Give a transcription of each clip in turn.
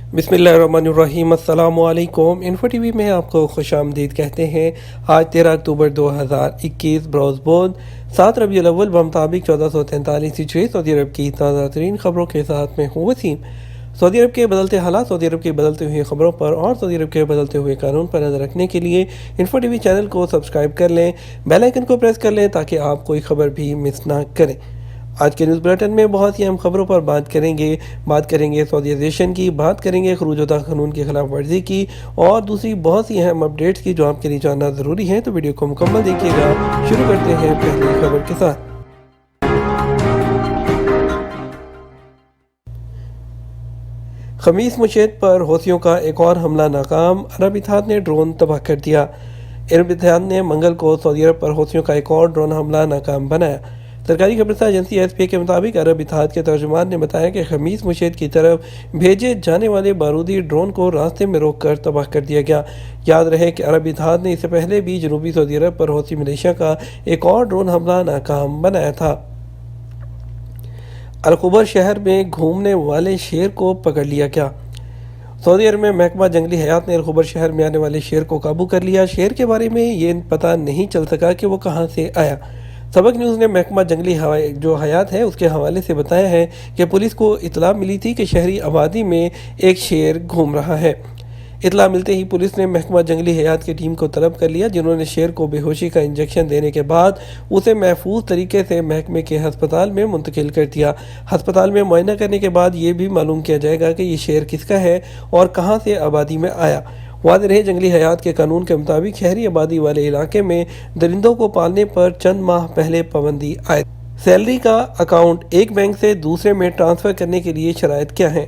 بسم اللہ الرحمن الرحیم۔ السلام علیکم۔ انفو ٹی وی میں آپ کو خوش آمدید کہتے ہیں۔ آج 13 اکتوبر 2021 بروز بود 7 ربیع الاول بمطابق 1443 ہجری سعودی عرب کی تازہ ترین خبروں کے ساتھ میں ہوں وسیم۔ سعودی عرب کے بدلتے حالات، سعودی عرب کی بدلتے ہوئے خبروں پر اور سعودی عرب کے بدلتے ہوئے قانون پر نظر رکھنے کے لیے انفو ٹی وی چینل کو سبسکرائب کر لیں، بیل آئیکن کو پریس کر لیں تاکہ آپ کوئی خبر بھی مس نہ کریں۔ آج کے نیوز بلیٹن میں بہت سی اہم خبروں پر بات کریں گے سعودیزیشن کی، بات کریں گے خروج وطن قانون کی خلاف ورزی کی اور دوسری بہت سی اہم اپڈیٹس کی جو آپ کے لیے جاننا ضروری ہے، تو ویڈیو کو مکمل دیکھیے گا۔ شروع کرتے ہیں پہلی خبر کے ساتھ۔ خمیس مشیط پر حوثیوں کا ایک اور حملہ ناکام، عرب اتحاد نے ڈرون تباہ کر دیا۔ عرب اتحاد نے منگل کو سعودی عرب پر حوثیوں کا ایک اور ڈرون حملہ ناکام بنایا۔ سرکاری خبرسہ ایجنسی ایس پی کے مطابق عرب اتحاد کے ترجمان نے بتایا کہ خمیس مشیط کی طرف بھیجے جانے والے بارودی ڈرون کو راستے میں روک کر تباہ کر دیا گیا۔ یاد رہے کہ عرب اتحاد نے اس سے پہلے بھی جنوبی سعودی عرب پر حوثی ملیشیا کا ایک اور ڈرون حملہ ناکام بنایا تھا۔ الخبر شہر میں گھومنے والے شیر کو پکڑ لیا گیا۔ سعودی عرب میں محکمہ جنگلی حیات نے الخبر شہر میں آنے والے شیر کو قابو کر لیا۔ شیر کے بارے میں یہ پتہ نہیں چل سکا کہ وہ کہاں سے آیا۔ سبق نیوز نے محکمہ جنگلی حیات ہے اس کے حوالے سے بتایا ہے کہ پولیس کو اطلاع ملی تھی کہ شہری آبادی میں ایک شیر گھوم رہا ہے۔ اطلاع ملتے ہی پولیس نے محکمہ جنگلی حیات کی ٹیم کو طلب کر لیا، جنہوں نے شیر کو بے ہوشی کا انجیکشن دینے کے بعد اسے محفوظ طریقے سے محکمے کے ہسپتال میں منتقل کر دیا۔ ہسپتال میں معائنہ کرنے کے بعد یہ بھی معلوم کیا جائے گا کہ یہ شیر کس کا ہے اور کہاں سے آبادی میں آیا۔ واضح رہے جنگلی حیات کے قانون کے مطابق شہری آبادی والے علاقے میں درندوں کو پالنے پر چند ماہ پہلے پابندی عائد۔ سیلری کا اکاؤنٹ ایک بینک سے دوسرے میں ٹرانسفر کرنے کے لیے شرائط کیا ہیں؟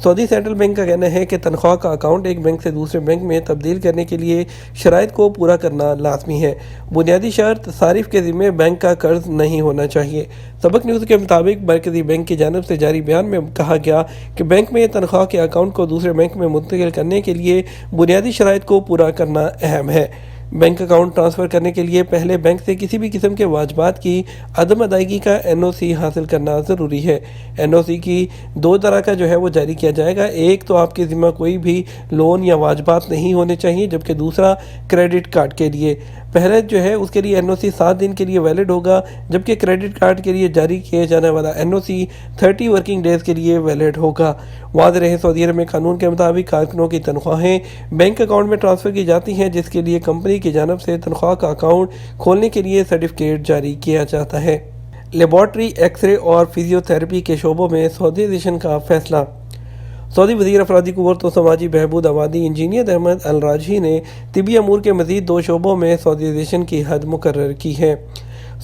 سعودی سینٹرل بینک کا کہنا ہے کہ تنخواہ کا اکاؤنٹ ایک بینک سے دوسرے بینک میں تبدیل کرنے کے لیے شرائط کو پورا کرنا لازمی ہے۔ بنیادی شرط صارف کے ذمہ بینک کا قرض نہیں ہونا چاہیے۔ سبق نیوز کے مطابق مرکزی بینک کی جانب سے جاری بیان میں کہا گیا کہ بینک میں تنخواہ کے اکاؤنٹ کو دوسرے بینک میں منتقل کرنے کے لیے بنیادی شرائط کو پورا کرنا اہم ہے۔ بینک اکاؤنٹ ٹرانسفر کرنے کے لیے پہلے بینک سے کسی بھی قسم کے واجبات کی عدم ادائیگی کا این او سی حاصل کرنا ضروری ہے۔ این او سی کی دو طرح کا وہ جاری کیا جائے گا۔ ایک تو آپ کے ذمہ کوئی بھی لون یا واجبات نہیں ہونے چاہیے، جبکہ دوسرا کریڈٹ کارڈ کے لیے۔ پہلے اس کے لیے این او سی 7 دن کے لیے ویلڈ ہوگا، جبکہ کریڈٹ کارڈ کے لیے جاری کیے جانے والا این او سی 30 ورکنگ ڈیز کے لیے ویلڈ ہوگا۔ واضح رہے سعودی عرب میں قانون کے مطابق کارکنوں کی تنخواہیں بینک اکاؤنٹ میں ٹرانسفر کی جاتی ہیں، جس کے لیے کمپنی کی جانب سے تنخواہ کا اکاؤنٹ کھولنے کے لیے سرٹیفکیٹ جاری کیا جاتا ہے۔ لیبارٹری، ایکس رے اور فزیو تھراپی کے شعبوں میں سعودیزیشن کا فیصلہ۔ سعودی وزیر افرادی قوت و سماجی بہبود آبادی انجینئر احمد الراجحی نے طبی امور کے مزید 2 شعبوں میں سعودیزیشن کی حد مقرر کی ہے۔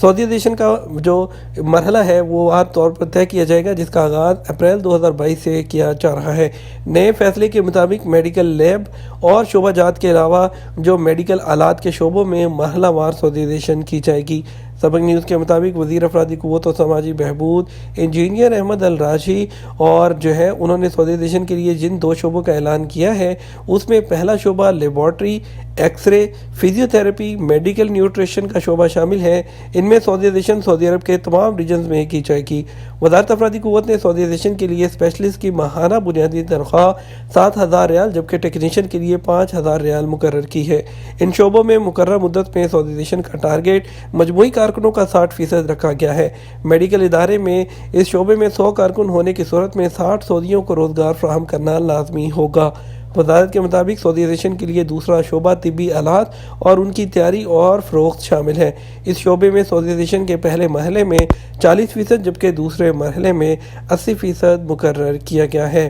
سعودیزیشن کا جو مرحلہ ہے وہ واضح طور پر طے کیا جائے گا، جس کا آغاز اپریل 2022 سے کیا جا رہا ہے۔ نئے فیصلے کے مطابق میڈیکل لیب اور شعبہ جات کے علاوہ جو میڈیکل آلات کے شعبوں میں مرحلہ وار سعودیزیشن کی جائے گی۔ سبق نیوز کے مطابق وزیر افرادی قوت و سماجی بہبود انجینئر احمد الراجحی اور انہوں نے سعودیزیشن کے لیے جن 2 شعبوں کا اعلان کیا ہے اس میں پہلا شعبہ laboratory, X ray, physio therapy, medical nutrition کا شعبہ شامل ہے۔ ان میں سعودیزیشن سعودی عرب کے تمام ریجنز میں کی جائے گی۔ وزارت افرادی قوت نے سعودیزیشن کے لیے اسپیشلسٹ کی ماہانہ بنیادی تنخواہ 7,000 ریال جبکہ ٹیکنیشین کے لیے 5,000 ریال مقرر کی ہے۔ ان شعبوں میں مقررہ مدت میں سعودیزیشن کا ٹارگیٹ مجموعی کارکنوں کا 60% رکھا گیا ہے۔ میڈیکل ادارے میں اس شعبے میں 100 کارکن ہونے کی صورت میں 60 سعودیوں کو روزگار فراہم کرنا لازمی ہوگا۔ وزارت کے مطابق سعودیزیشن کے لیے دوسرا شعبہ طبی آلات اور ان کی تیاری اور فروخت شامل ہے۔ اس شعبے میں سعودیزیشن کے پہلے مرحلے میں 40% جبکہ دوسرے مرحلے میں 80% مقرر کیا گیا ہے۔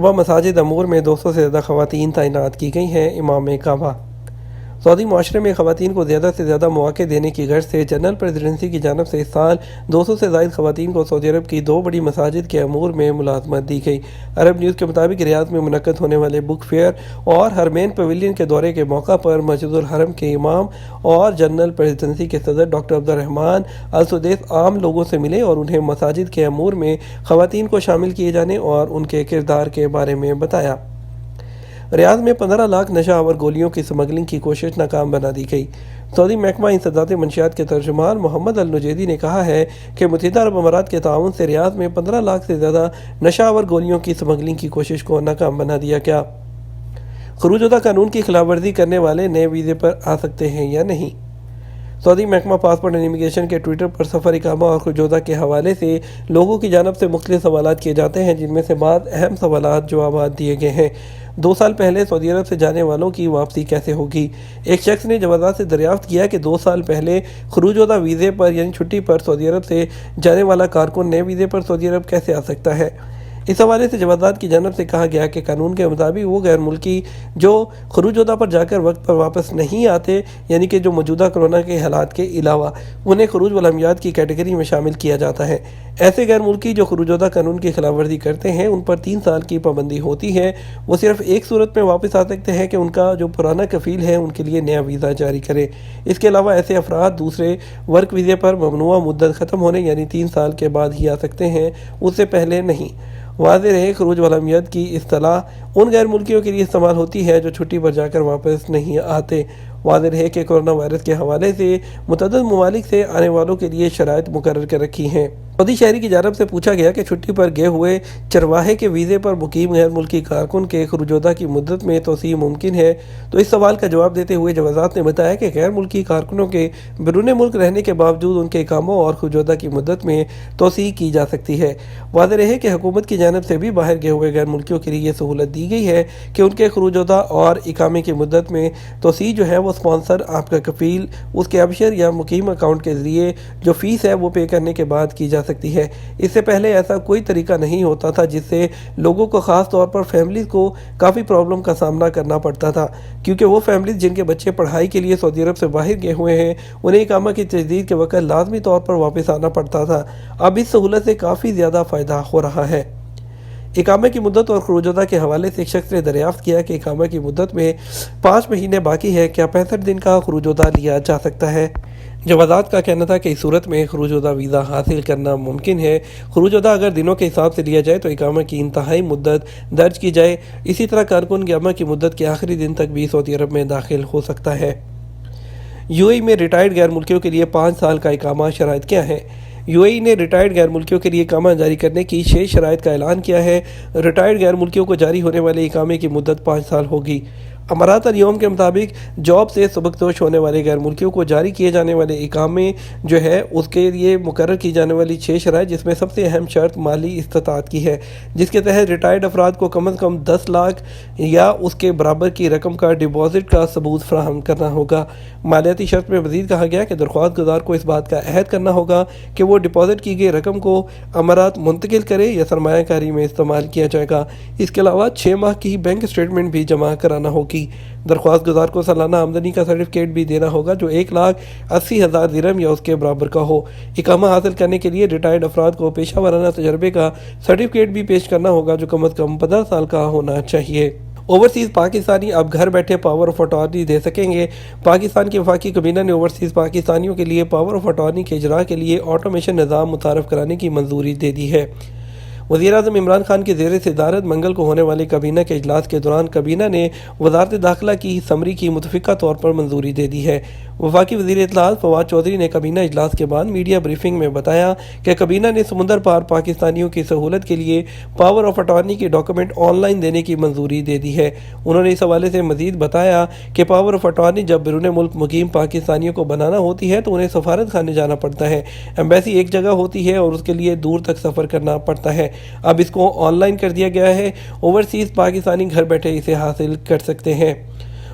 مساجد امور میں 200 سے زیادہ خواتین تعینات کی گئی ہیں۔ امام کعبہ۔ سعودی معاشرے میں خواتین کو زیادہ سے زیادہ مواقع دینے کی غرض سے جنرل پریزیڈنسی کی جانب سے اس سال 200 سے زائد خواتین کو سعودی عرب کی 2 بڑی مساجد کے امور میں ملازمت دی گئی۔ عرب نیوز کے مطابق ریاض میں منعقد ہونے والے بک فیئر اور حرمین پیویلین کے دورے کے موقع پر مسجد الحرم کے امام اور جنرل پریزیڈنسی کے صدر ڈاکٹر عبدالرحمان السدیس عام لوگوں سے ملے اور انہیں مساجد کے امور میں خواتین کو شامل کیے جانے اور ان کے کردار کے بارے میں بتایا۔ ریاض میں 15 لاکھ نشہ آور گولیوں کی سمگلنگ کی کوشش ناکام بنا دی گئی۔ سعودی محکمہ انسداد منشیات کے ترجمان محمد النجیدی نے کہا ہے کہ متحدہ عرب امارات کے تعاون سے ریاض میں 15 لاکھ سے زیادہ نشہ آور گولیوں کی سمگلنگ کی کوشش کو ناکام بنا دیا گیا۔ خروج زدہ قانون کی خلاف ورزی کرنے والے نئے ویزے پر آ سکتے ہیں یا نہیں؟ سعودی محکمہ پاسپورٹ اینڈ امیگریشن کے ٹویٹر پر سفر اقامہ اور خروج زدہ کے حوالے سے لوگوں کی جانب سے مختلف سوالات کیے جاتے ہیں، جن میں سے بعض اہم سوالات جوابات دیے گئے ہیں۔ 2 سال پہلے سعودی عرب سے جانے والوں کی واپسی کیسے ہوگی؟ ایک شخص نے جوازات سے دریافت کیا کہ 2 سال پہلے خروج زدہ ویزے پر یعنی چھٹی پر سعودی عرب سے جانے والا کارکن نئے ویزے پر سعودی عرب کیسے آ سکتا ہے؟ اس حوالے سے جوازات کی جانب سے کہا گیا کہ قانون کے مطابق وہ غیر ملکی جو خروج زدہ پر جا کر وقت پر واپس نہیں آتے، یعنی کہ جو موجودہ کرونا کے حالات کے علاوہ انہیں خروج والعلمیات کی کیٹیگری میں شامل کیا جاتا ہے۔ ایسے غیر ملکی جو خروج زدہ قانون کی خلاف ورزی کرتے ہیں ان پر 3 سال کی پابندی ہوتی ہے۔ وہ صرف ایک صورت میں واپس آ سکتے ہیں کہ ان کا جو پرانا کفیل ہے ان کے لیے نیا ویزا جاری کرے۔ اس کے علاوہ ایسے افراد دوسرے ورک ویزے پر ممنوعہ مدت ختم ہونے یعنی 3 سال کے بعد ہی آ سکتے ہیں، اس سے پہلے نہیں۔ واضح رہے خروج والعلمیات کی اصطلاح ان غیر ملکیوں کے لیے استعمال ہوتی ہے جو چھٹی پر جا کر واپس نہیں آتے۔ واضح رہے کہ کورونا وائرس کے حوالے سے متعدد ممالک سے آنے والوں کے لیے شرائط مقرر کر رکھی ہیں۔ سعودی شہری کی جانب سے پوچھا گیا کہ چھٹی پر گئے ہوئے چرواہے کے ویزے پر مقیم غیر ملکی کارکن کے خروج زدہ کی مدت میں توسیع ممکن ہے، تو اس سوال کا جواب دیتے ہوئے جوازات نے بتایا کہ غیر ملکی کارکنوں کے بیرون ملک رہنے کے باوجود ان کے اقاموں اور خروج زدہ کی مدت میں توسیع کی جا سکتی ہے۔ واضح رہے کہ حکومت کی جانب سے بھی باہر گئے ہوئے غیر ملکیوں کے لیے یہ سہولت دی گئی ہے کہ ان کے خروج زدہ اور اقامے کی مدت میں توسیع جو ہے وہ اسپانسر، آپ کا کفیل، اس کے ابشر یا مقیم اکاؤنٹ کے ذریعے جو فیس ہے وہ پے کرنے کے بعد کی جا سکتی ہے۔ اس سے پہلے ایسا کوئی طریقہ نہیں ہوتا تھا، جس سے لوگوں کو خاص طور پر فیملیز کو کافی پرابلم کا سامنا کرنا پڑتا تھا، کیونکہ وہ فیملیز جن کے بچے پڑھائی کے لیے سعودی عرب سے باہر گئے ہوئے ہیں انہیں اقامہ کی تجدید کے وقت لازمی طور پر واپس آنا پڑتا تھا۔ اب اس سہولت سے کافی زیادہ فائدہ ہو رہا ہے۔ اقامہ کی مدت اور خروج زدہ کے حوالے سے ایک شخص نے دریافت کیا کہ اقامہ کی مدت میں 5 مہینے باقی ہے، کیا 65 دن کا خروج زدہ لیا جا سکتا ہے؟ جوازات کا کہنا تھا کہ اس صورت میں خروج زدہ ویزا حاصل کرنا ممکن ہے۔ خروج زدہ اگر دنوں کے حساب سے لیا جائے تو اقامہ کی انتہائی مدت درج کی جائے۔ اسی طرح کارکن اقامہ کی مدت کے آخری دن تک بھی سعودی عرب میں داخل ہو سکتا ہے۔ یو اے ای میں ریٹائرڈ غیر ملکیوں کے لیے 5 سال کا اقامہ، شرائط کیا ہیں؟ یو اے ای نے ریٹائرڈ غیر ملکیوں کے لیے اقامہ جاری کرنے کی 6 شرائط کا اعلان کیا ہے۔ ریٹائرڈ غیر ملکیوں کو جاری ہونے والے اقامے کی مدت 5 سال ہوگی۔ امارات الیوم کے مطابق جاب سے سبکدوش ہونے والے غیر ملکیوں کو جاری کیے جانے والے اقامے جو ہے اس کے لیے مقرر کی جانے والی 6 شرائط، جس میں سب سے اہم شرط مالی استطاعت کی ہے، جس کے تحت ریٹائرڈ افراد کو کم از کم 10 لاکھ یا اس کے برابر کی رقم کا ڈپازٹ کا ثبوت فراہم کرنا ہوگا۔ مالیاتی شرط میں مزید کہا گیا کہ درخواست گزار کو اس بات کا عہد کرنا ہوگا کہ وہ ڈپازٹ کی گئی رقم کو امارات منتقل کرے یا سرمایہ کاری میں استعمال کیا جائے گا۔ اس کے علاوہ 6 ماہ کی بینک اسٹیٹمنٹ بھی جمع کرانا ہوگی۔ درخواست گزار کو سالانہ آمدنی کا سرٹیفکیٹ بھی دینا ہوگا جو 1,80,000 درہم یا اس کے برابر کا ہو۔ اقامہ حاصل کرنے کے لیے ریٹائرڈ افراد کو پیشہ ورانہ تجربے کا سرٹیفکیٹ بھی پیش کرنا ہوگا جو کم از کم 15 سال کا ہونا چاہیے۔ اوورسیز پاکستانی اب گھر بیٹھے پاور آف اٹارنی دے سکیں گے۔ پاکستان کی وفاقی کابینہ نے اوورسیز پاکستانیوں کے لیے پاور آف اٹارنی کے اجراء کے لیے آٹومیشن نظام متعارف کرانے کی منظوری دے دی ہے۔ وزیراعظم عمران خان کی زیر صدارت منگل کو ہونے والے کابینہ کے اجلاس کے دوران کابینہ نے وزارت داخلہ کی سمری کی متفقہ طور پر منظوری دے دی ہے۔ وفاقی وزیر اطلاعات فواد چودھری نے کابینہ اجلاس کے بعد میڈیا بریفنگ میں بتایا کہ کابینہ نے سمندر پار پاکستانیوں کی سہولت کے لیے پاور آف اٹارنی کے ڈاکومنٹ آن لائن دینے کی منظوری دے دی ہے۔ انہوں نے اس حوالے سے مزید بتایا کہ پاور آف اٹارنی جب بیرون ملک مقیم پاکستانیوں کو بنانا ہوتی ہے تو انہیں سفارت خانے جانا پڑتا ہے۔ ایمبیسی ایک جگہ ہوتی ہے اور اس کے لیے دور تک سفر کرنا پڑتا ہے۔ اب اس کو آن لائن کر دیا گیا ہے۔ اوورسیز پاکستانی گھر بیٹھے اسے حاصل کر سکتے ہیں۔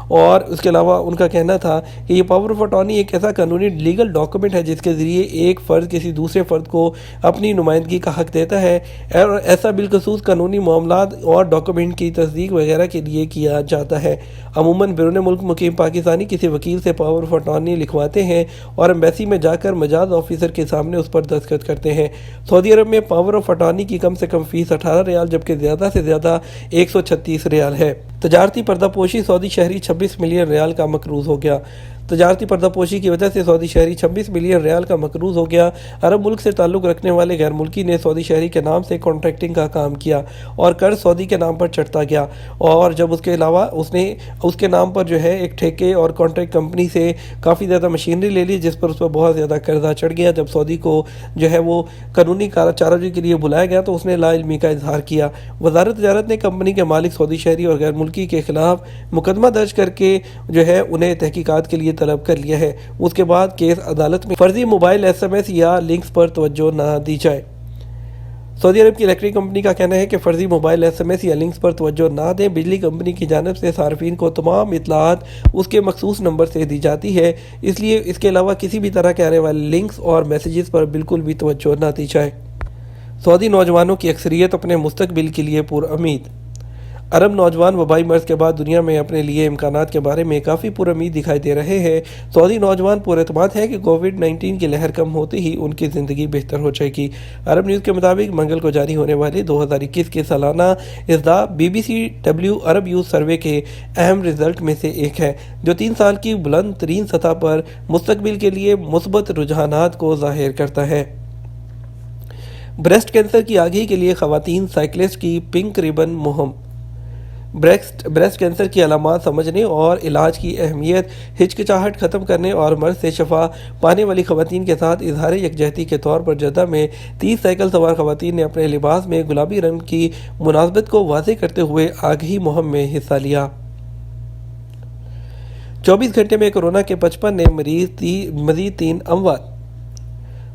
اور اس کے علاوہ ان کا کہنا تھا کہ یہ پاور آف اٹارنی ایک ایسا قانونی لیگل ڈاکومنٹ ہے جس کے ذریعے ایک فرد کسی دوسرے فرد کو اپنی نمائندگی کا حق دیتا ہے، اور ایسا بالخصوص قانونی معاملات اور ڈاکومنٹ کی تصدیق وغیرہ کے لیے کیا جاتا ہے۔ عموماً بیرون ملک مقیم پاکستانی کسی وکیل سے پاور آف اٹارنی لکھواتے ہیں اور ایمبیسی میں جا کر مجاز آفیسر کے سامنے اس پر دستخط کرتے ہیں۔ سعودی عرب میں پاور آف اٹارنی کی کم سے کم فیس 18 ریال جبکہ زیادہ سے زیادہ 136 ریال ہے۔ تجارتی پردہ پوشی سعودی شہری 26 ملین ریال کا مقروض ہو گیا۔ تجارتی پردہ پوشی کی وجہ سے سعودی شہری 26 ملین ریال کا مقروض ہو گیا۔ عرب ملک سے تعلق رکھنے والے غیر ملکی نے سعودی شہری کے نام سے کانٹریکٹنگ کا کام کیا اور قرض سعودی کے نام پر چڑھتا گیا، اور جب اس کے علاوہ اس نے اس کے نام پر جو ہے ایک ٹھیکے اور کانٹریکٹ کمپنی سے کافی زیادہ مشینری لے لی، جس پر اس پر بہت زیادہ قرضہ چڑھ گیا۔ جب سعودی کو جو ہے وہ قانونی چارہ کے لیے بلایا گیا تو اس نے لا علمی کا اظہار کیا۔ وزارت تجارت نے کمپنی کے مالک سعودی شہری اور غیر ملکی کے خلاف مقدمہ درج کر کے جو ہے انہیں تحقیقات کے لیے طلب کر لیا ہے۔ اس کے بعد کیس عدالت میں فرضی موبائل ایس ایم ایس یا لنکس پر توجہ نہ دی جائے۔ سعودی عرب کی الیکٹرک کمپنی کا کہنا ہے کہ فرضی موبائل ایس ایم ایس یا لنکس پر توجہ نہ دیں۔ بجلی کمپنی کی جانب سے صارفین کو تمام اطلاعات اس کے مخصوص نمبر سے دی جاتی ہے، اس لیے اس کے علاوہ کسی بھی طرح کے آنے والے لنکس اور میسیجز پر بالکل بھی توجہ نہ دی جائے۔ سعودی نوجوانوں کی اکثریت اپنے مستقبل کے لیے پر امید۔ عرب نوجوان وبائی مرض کے بعد دنیا میں اپنے لیے امکانات کے بارے میں کافی پر امید دکھائی دے رہے ہیں۔ سعودی نوجوان پر اعتماد ہے کہ کووڈ-19 کی لہر کم ہوتے ہی ان کی زندگی بہتر ہو جائے گی۔ عرب نیوز کے مطابق منگل کو جاری ہونے والے 2021 کے سالانہ اصدار BBC عرب یوتھ سروے کے اہم رزلٹ میں سے ایک ہے، جو 3 سال کی بلند ترین سطح پر مستقبل کے لیے مثبت رجحانات کو ظاہر کرتا ہے۔ بریسٹ کینسر کی آگہی کے لیے خواتین سائیکلسٹ کی پنک ریبن مہم۔ بریسٹ کینسر کی علامات سمجھنے اور علاج کی اہمیت، ہچکچاہٹ ختم کرنے اور مرض سے شفا پانے والی خواتین کے ساتھ اظہار یکجہتی کے طور پر جدہ میں 30 سائیکل سوار خواتین نے اپنے لباس میں گلابی رنگ کی مناسبت کو واضح کرتے ہوئے آگہی مہم میں حصہ لیا۔ 24 گھنٹے میں کورونا کے 55 نئے مزید 3 اموات۔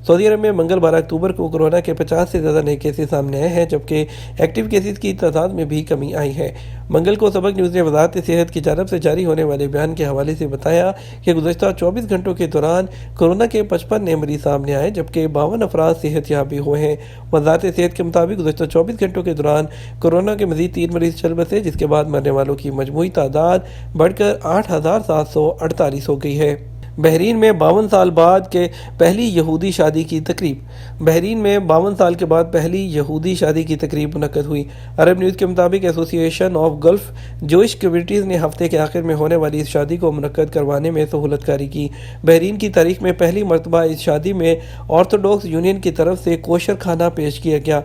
سعودی عرب میں منگل 12 اکتوبر کو کورونا کے 50 سے زیادہ نئے کیسز سامنے آئے ہیں، جبکہ ایکٹیو کیسز کی تعداد میں بھی کمی آئی ہے۔ منگل کو سبق نیوز نے وزارت صحت کی جانب سے جاری ہونے والے بیان کے حوالے سے بتایا کہ گزشتہ 24 گھنٹوں کے دوران کورونا کے 55 نئے مریض سامنے آئے، جبکہ 52 افراد صحت یاب بھی ہوئے ہیں۔ وزارت صحت کے مطابق گزشتہ 24 گھنٹوں کے دوران کورونا کے مزید 3 مریض چل بسے، جس کے بعد مرنے والوں کی مجموعی تعداد بڑھ کر 8,748 ہو گئی ہے۔ بحرین میں 52 سال بعد کے پہلی یہودی شادی کی تقریب۔ بحرین میں 52 سال کے بعد پہلی یہودی شادی کی تقریب منعقد ہوئی۔ عرب نیوز کے مطابق ایسوسی ایشن آف گلف جوئش کمیونٹیز نے ہفتے کے آخر میں ہونے والی اس شادی کو منعقد کروانے میں سہولت کاری کی۔ بحرین کی تاریخ میں پہلی مرتبہ اس شادی میں آرتھوڈاکس یونین کی طرف سے کوشر کھانا پیش کیا گیا۔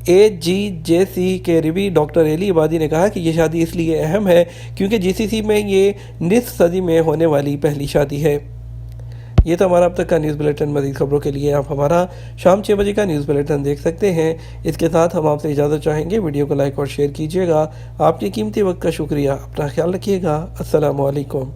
AGJC کے ربی ڈاکٹر ایلی عبادی نے کہا کہ یہ شادی اس لیے اہم ہے کیونکہ GCC میں یہ نصف صدی میں ہونے والی پہلی شادی ہے۔ یہ تھا ہمارا اب تک کا نیوز بلیٹن۔ مزید خبروں کے لیے آپ ہمارا شام 6 بجے کا نیوز بلیٹن دیکھ سکتے ہیں۔ اس کے ساتھ ہم آپ سے اجازت چاہیں گے، ویڈیو کو لائک اور شیئر کیجیے گا۔ آپ کے قیمتی وقت کا شکریہ۔ اپنا خیال رکھیے گا۔ السلام علیکم۔